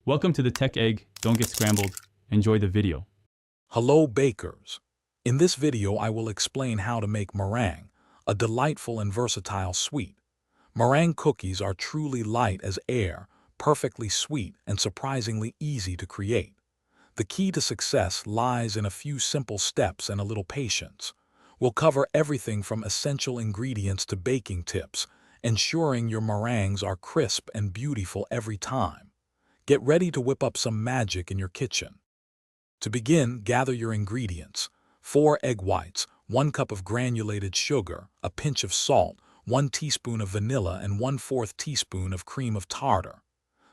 Welcome to the Tech Egg. Don't get scrambled. Enjoy the video. Hello bakers! In this video I will explain how to make meringue, a delightful and versatile sweet. Meringue cookies are truly light as air, perfectly sweet and surprisingly easy to create. The key to success lies in a few simple steps and a little patience. We'll cover everything from essential ingredients to baking tips, ensuring your meringues are crisp and beautiful every time. Get ready to whip up some magic in your kitchen. To begin, gather your ingredients: 4 egg whites, 1 cup of granulated sugar, a pinch of salt, 1 teaspoon of vanilla, and 1/4 teaspoon of cream of tartar.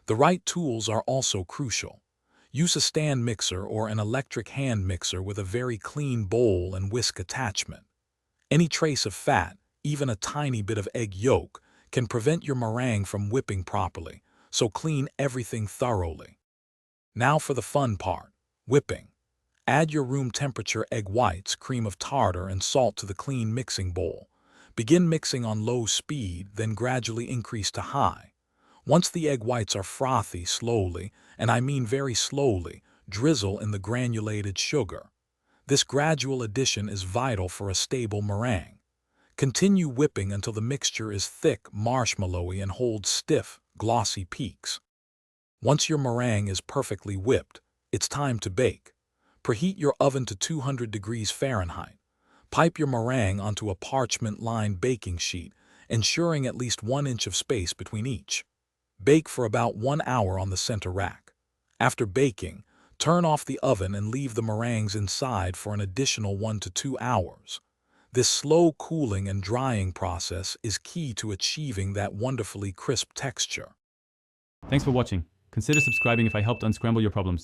The right tools are also crucial. Use a stand mixer or an electric hand mixer with a very clean bowl and whisk attachment. Any trace of fat, even a tiny bit of egg yolk, can prevent your meringue from whipping properly, so clean everything thoroughly. Now for the fun part: whipping. Add your room temperature egg whites, cream of tartar, and salt to the clean mixing bowl. Begin mixing on low speed, then gradually increase to high. Once the egg whites are frothy, slowly, and I mean very slowly, drizzle in the granulated sugar. This gradual addition is vital for a stable meringue. Continue whipping until the mixture is thick, marshmallowy, and holds stiff, glossy peaks. Once your meringue is perfectly whipped, it's time to bake. Preheat your oven to 200 degrees Fahrenheit. Pipe your meringue onto a parchment-lined baking sheet, ensuring at least 1 inch of space between each. Bake for about 1 hour on the center rack. After baking, turn off the oven and leave the meringues inside for an additional 1 to 2 hours. This slow cooling and drying process is key to achieving that wonderfully crisp texture. Thanks for watching. Consider subscribing if I helped unscramble your problems.